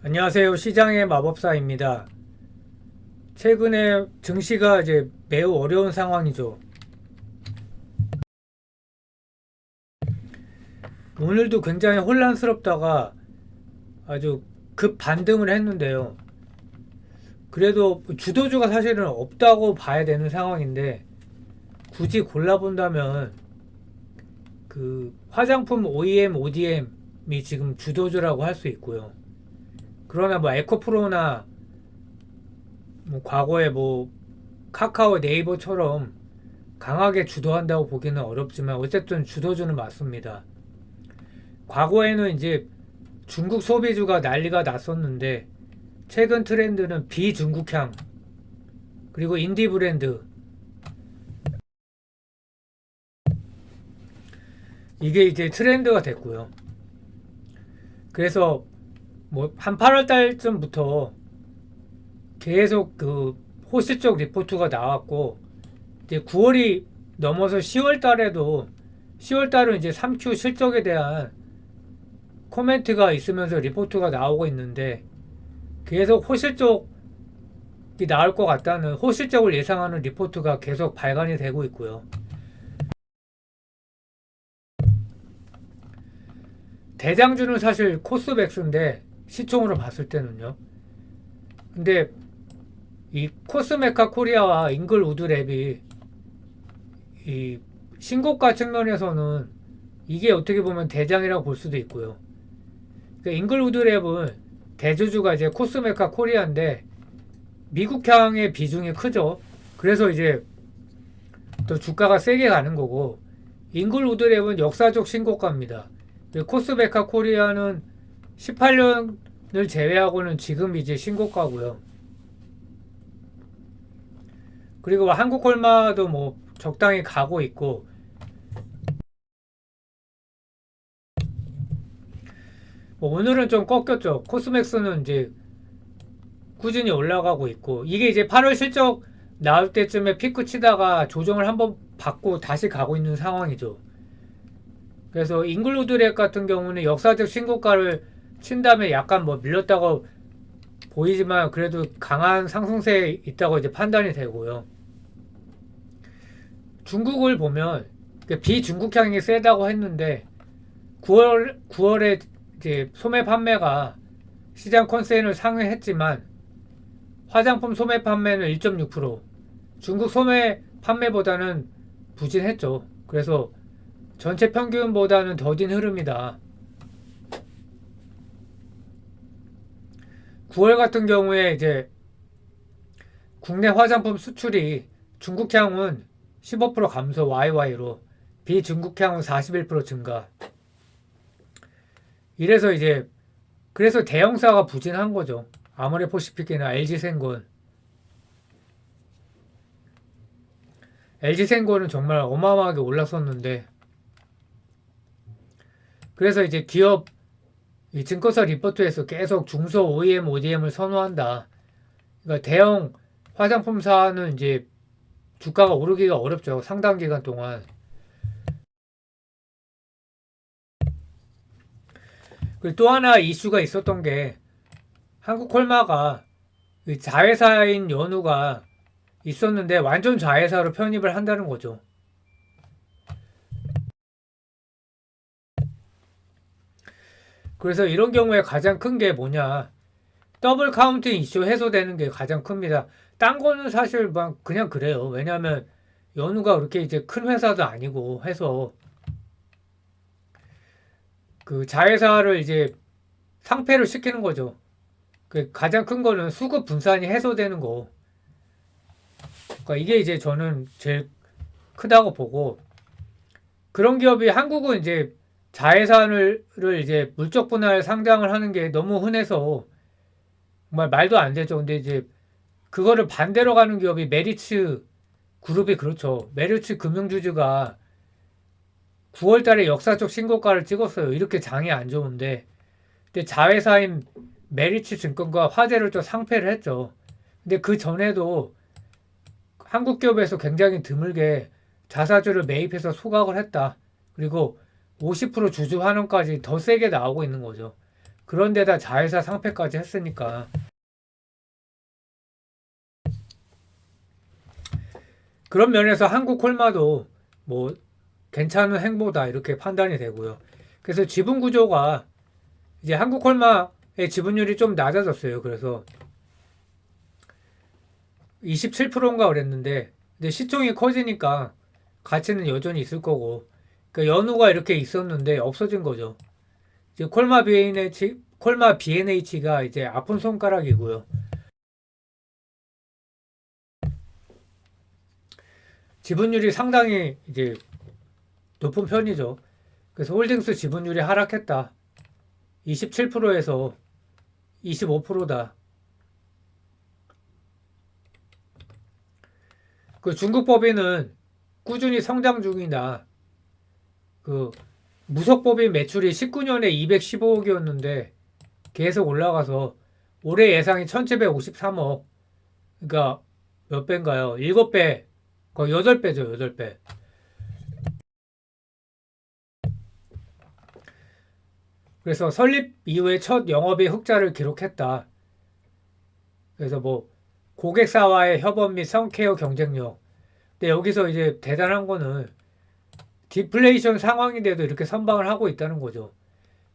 안녕하세요. 시장의 마법사입니다. 최근에 증시가 이제 매우 어려운 상황이죠. 오늘도 굉장히 혼란스럽다가 아주 급 반등을 했는데요. 그래도 주도주가 사실은 없다고 봐야 되는 상황인데 굳이 골라본다면 그 화장품 OEM, ODM이 지금 주도주라고 할 수 있고요. 그러나 뭐 에코프로나 뭐 과거에 뭐 카카오, 네이버처럼 강하게 주도한다고 보기는 어렵지만 어쨌든 주도주는 맞습니다. 과거에는 이제 중국 소비주가 난리가 났었는데 최근 트렌드는 비중국향 그리고 인디 브랜드 이게 이제 트렌드가 됐고요. 그래서 뭐 한 8월 달쯤부터 계속 그 호실적 리포트가 나왔고 이제 9월이 넘어서 10월 달에도 10월 달은 이제 3Q 실적에 대한 코멘트가 있으면서 리포트가 나오고 있는데 계속 호실적이 나올 것 같다는 호실적을 예상하는 리포트가 계속 발간이 되고 있고요. 대장주는 사실 코스맥스인데 시총으로 봤을 때는요. 근데 이 코스메카 코리아와 잉글우드 랩이 이 신고가 측면에서는 이게 어떻게 보면 대장이라고 볼 수도 있고요. 그러니까 잉글우드 랩은 대주주가 이제 코스메카 코리아인데 미국향의 비중이 크죠. 그래서 이제 또 주가가 세게 가는 거고 잉글우드 랩은 역사적 신고가입니다. 코스메카 코리아는 18년을 제외하고는 지금 이제 신고가고요. 그리고 한국콜마도 뭐 적당히 가고 있고 뭐 오늘은 좀 꺾였죠. 코스맥스는 이제 꾸준히 올라가고 있고 이게 이제 8월 실적 나올 때쯤에 피크 치다가 조정을 한번 받고 다시 가고 있는 상황이죠. 그래서 잉글루드랩 같은 경우는 역사적 신고가를 친 다음에 약간 뭐 밀렸다고 보이지만 그래도 강한 상승세에 있다고 이제 판단이 되고요. 중국을 보면 비중국향이 세다고 했는데 9월에 이제 소매 판매가 시장 컨센을 상회했지만 화장품 소매 판매는 1.6%, 중국 소매 판매보다는 부진했죠. 그래서 전체 평균보다는 더딘 흐름이다. 9월 같은 경우에 이제 국내 화장품 수출이 중국향은 15% 감소 YY로 비중국향은 41% 증가. 이래서 이제 그래서 대형사가 부진한 거죠. 아모레퍼시픽이나 LG생건. LG생건은 정말 어마어마하게 올랐었는데 그래서 이제 기업 이 증권사 리포트에서 계속 중소 OEM, ODM을 선호한다. 그러니까 대형 화장품사는 이제 주가가 오르기가 어렵죠. 상당 기간 동안. 그리고 또 하나 이슈가 있었던 게 한국콜마가 자회사인 연우가 있었는데 완전 자회사로 편입을 한다는 거죠. 그래서 이런 경우에 가장 큰 게 뭐냐. 더블 카운팅 이슈 해소되는 게 가장 큽니다. 딴 거는 사실 막 그냥 그래요. 왜냐하면 연우가 그렇게 이제 큰 회사도 아니고 해서 그 자회사를 이제 상폐를 시키는 거죠. 그 가장 큰 거는 수급 분산이 해소되는 거. 그러니까 이게 이제 저는 제일 크다고 보고 그런 기업이 한국은 이제 자회사를 이제 물적 분할 상장을 하는 게 너무 흔해서 정말 말도 안 되죠. 근데 이제 그거를 반대로 가는 기업이 메리츠 그룹이 그렇죠. 메리츠 금융주주가 9월 달에 역사적 신고가를 찍었어요. 이렇게 장이 안 좋은데. 근데 자회사인 메리츠 증권과 화재를 또 상폐를 했죠. 근데 그 전에도 한국 기업에서 굉장히 드물게 자사주를 매입해서 소각을 했다. 그리고 50% 주주 환원까지 더 세게 나오고 있는 거죠. 그런데다 자회사 상패까지 했으니까 그런 면에서 한국 콜마도 뭐 괜찮은 행보다 이렇게 판단이 되고요. 그래서 지분 구조가 이제 한국 콜마의 지분율이 좀 낮아졌어요. 그래서 27%인가 그랬는데 근데 시총이 커지니까 가치는 여전히 있을 거고 그러니까 연우가 이렇게 있었는데 없어진 거죠. 이제 콜마 B&H가 이제 아픈 손가락이고요. 지분율이 상당히 이제 높은 편이죠. 그래서 홀딩스 지분율이 하락했다. 27%에서 25%다. 그 중국 법인은 꾸준히 성장 중이다. 그 무속법인 매출이 19년에 215억이었는데 계속 올라가서 올해 예상이 1753억. 그러니까 몇 배인가요? 7배. 거의 8배죠, 8배. 그래서 설립 이후에 첫 영업이 흑자를 기록했다. 그래서 뭐 고객사와의 협업 및 성케어 경쟁력. 근데 여기서 이제 대단한 거는 디플레이션 상황인데도 이렇게 선방을 하고 있다는 거죠.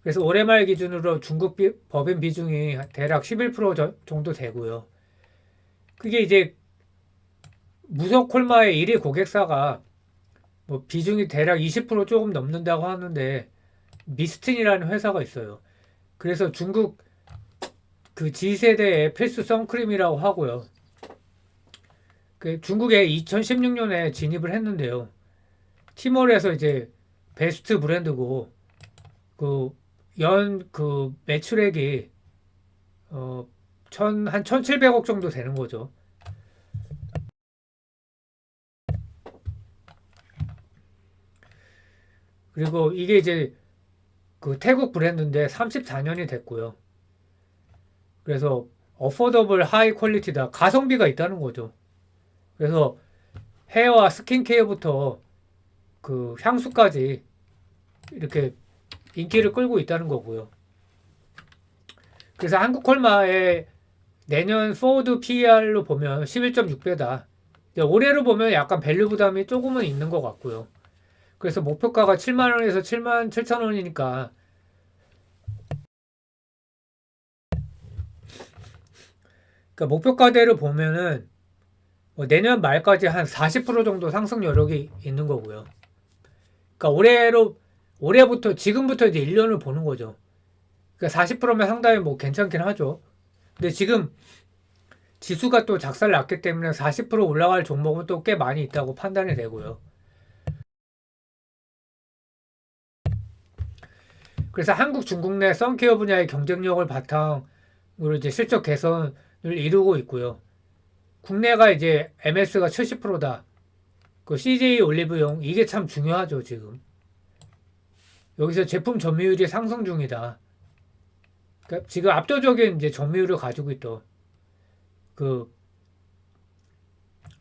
그래서 올해 말 기준으로 중국 법인 비중이 대략 11% 정도 되고요. 그게 이제 무석 콜마의 1위 고객사가 뭐 비중이 대략 20% 조금 넘는다고 하는데 미스틴이라는 회사가 있어요. 그래서 중국 그 G세대의 필수 선크림이라고 하고요. 그 중국에 2016년에 진입을 했는데요. 티몰에서 이제 베스트 브랜드고 그 매출액이 한 1,700억 정도 되는 거죠. 그리고 이게 이제 그 태국 브랜드인데 34년이 됐고요. 그래서 어포더블 하이 퀄리티다. 가성비가 있다는 거죠. 그래서 헤어와 스킨케어부터 그 향수까지 이렇게 인기를 끌고 있다는 거고요. 그래서 한국 콜마의 내년 포워드 PER로 보면 11.6배다. 올해로 보면 약간 밸류 부담이 조금은 있는 것 같고요. 그래서 목표가가 7만 원에서 7만 7천 원이니까 그러니까 목표가대로 보면은 뭐 내년 말까지 한 40% 정도 상승 여력이 있는 거고요. 그러니까 올해부터 지금부터 이제 1년을 보는 거죠. 그러니까 40%면 상당히 뭐 괜찮긴 하죠. 근데 지금 지수가 또 작살 났기 때문에 40% 올라갈 종목은 또 꽤 많이 있다고 판단이 되고요. 그래서 한국, 중국 내 선케어 분야의 경쟁력을 바탕으로 이제 실적 개선을 이루고 있고요. 국내가 이제 MS가 70%다. 그 CJ 올리브영 이게 참 중요하죠, 지금. 여기서 제품 점유율이 상승 중이다. 그러니까 지금 압도적인 이제 점유율을 가지고 있던 그,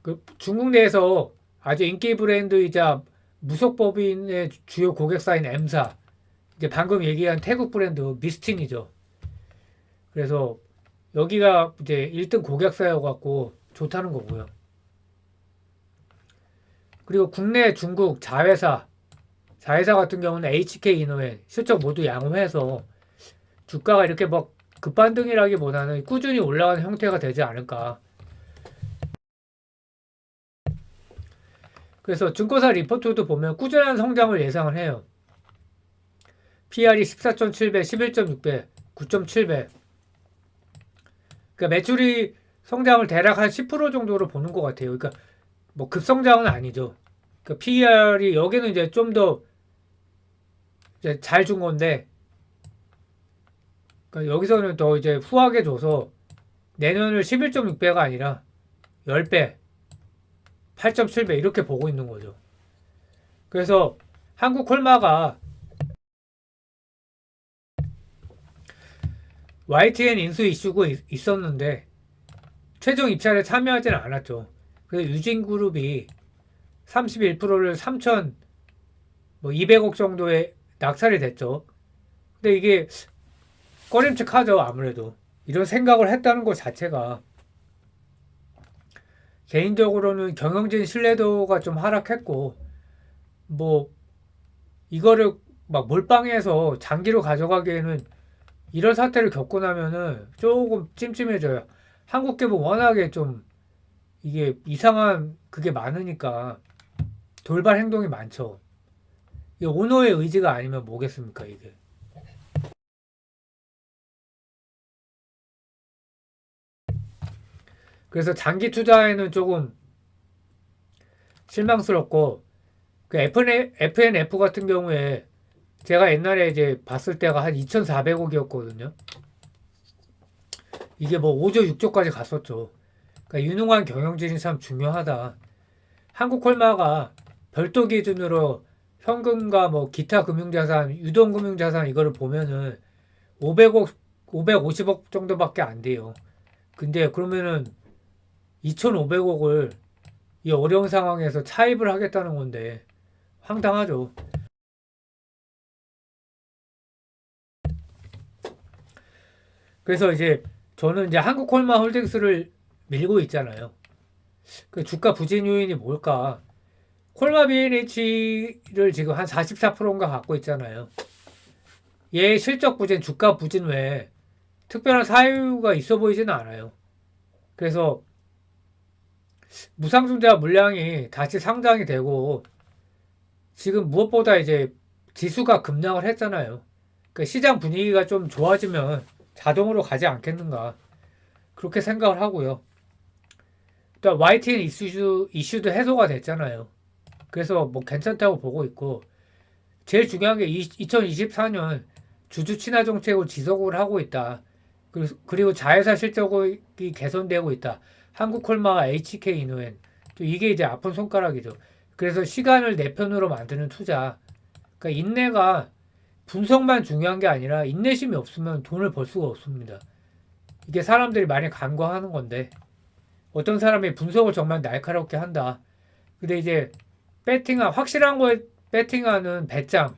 그 중국 내에서 아주 인기 브랜드이자 무속법인의 주요 고객사인 M사 이제 방금 얘기한 태국 브랜드 미스틴이죠. 그래서 여기가 이제 1등 고객사여 갖고 좋다는 거고요. 그리고 국내 중국 자회사 같은 경우는 HK 이노엔 실적 모두 양호해서 주가가 이렇게 막 급반등이라기보다는 꾸준히 올라가는 형태가 되지 않을까. 그래서 증권사 리포트도 보면 꾸준한 성장을 예상을 해요. PR이 14.7배, 11.6배, 9.7배. 그러니까 매출이 성장을 대략 한 10% 정도로 보는 것 같아요. 그러니까 뭐 급성장은 아니죠. 그러니까 PR이 여기는 이제 좀 더 잘 준 건데, 그러니까 여기서는 더 이제 후하게 줘서 내년을 11.6배가 아니라 10배, 8.7배 이렇게 보고 있는 거죠. 그래서 한국 콜마가 YTN 인수 이슈가 있었는데 최종 입찰에 참여하지는 않았죠. 그래서 유진그룹이 31%를 3,200억 정도에 낙찰이 됐죠. 근데 이게 꺼림칙하죠. 아무래도 이런 생각을 했다는 것 자체가. 개인적으로는 경영진 신뢰도가 좀 하락했고, 뭐 이거를 막 몰빵해서 장기로 가져가기에는 이런 사태를 겪고 나면은 조금 찜찜해져요. 한국 기업 워낙에 좀 이게 이상한 그게 많으니까 돌발 행동이 많죠. 이게 오너의 의지가 아니면 뭐겠습니까, 이게. 그래서 장기 투자에는 조금 실망스럽고, 그 FNF 같은 경우에 제가 옛날에 이제 봤을 때가 한 2,400억이었거든요. 이게 뭐 5조, 6조까지 갔었죠. 그러니까 유능한 경영진이 참 중요하다. 한국콜마가 별도 기준으로 현금과 뭐 기타 금융자산, 유동금융자산 이거를 보면은 500억, 550억 정도밖에 안 돼요. 근데 그러면은 2,500억을 이 어려운 상황에서 차입을 하겠다는 건데 황당하죠. 그래서 이제 저는 이제 한국콜마 홀딩스를 밀고 있잖아요. 그 주가 부진 요인이 뭘까? 콜마 BNH를 지금 한 44%인가 갖고 있잖아요. 얘 실적 부진, 주가 부진 외에 특별한 사유가 있어 보이지는 않아요. 그래서 무상증자 물량이 다시 상장이 되고 지금 무엇보다 이제 지수가 급락을 했잖아요. 그러니까 시장 분위기가 좀 좋아지면 자동으로 가지 않겠는가 그렇게 생각을 하고요. 또 YTN 이슈도 해소가 됐잖아요. 그래서 뭐 괜찮다고 보고 있고 제일 중요한 게 2024년 주주 친화 정책을 지속을 하고 있다. 그리고 자회사 실적이 개선되고 있다. 한국콜마와 HK이노엔 또 이게 이제 아픈 손가락이죠. 그래서 시간을 내 편으로 만드는 투자. 그러니까 인내가 분석만 중요한 게 아니라 인내심이 없으면 돈을 벌 수가 없습니다. 이게 사람들이 많이 간과하는 건데 어떤 사람이 분석을 정말 날카롭게 한다. 근데 이제 확실한 거에 배팅하는 배짱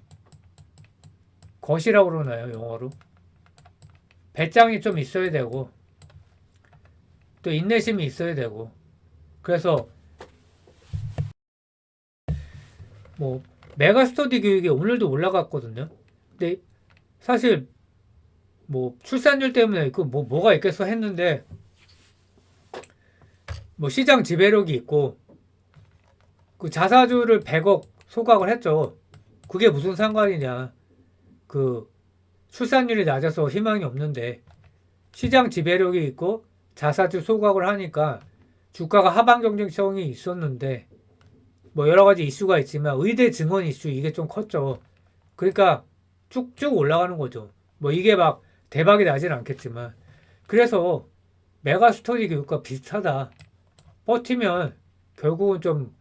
것이라고 그러나요 영어로? 배짱이 좀 있어야 되고 또 인내심이 있어야 되고 그래서 뭐 메가스터디 교육이 오늘도 올라갔거든요. 근데 사실 뭐 출산율 때문에 그 뭐가 있겠어 했는데 뭐 시장 지배력이 있고 그 자사주를 100억 소각을 했죠. 그게 무슨 상관이냐. 그 출산율이 낮아서 희망이 없는데 시장 지배력이 있고 자사주 소각을 하니까 주가가 하방 경쟁성이 있었는데 뭐 여러 가지 이슈가 있지만 의대 증원 이슈 이게 좀 컸죠. 그러니까 쭉쭉 올라가는 거죠. 뭐 이게 막 대박이 나진 않겠지만 그래서 메가스터디 교육과 비슷하다. 버티면 결국은 좀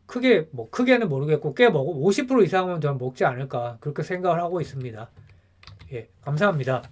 크게는 모르겠고 꽤 먹고 50% 이상은 좀 먹지 않을까 그렇게 생각을 하고 있습니다. 예, 감사합니다.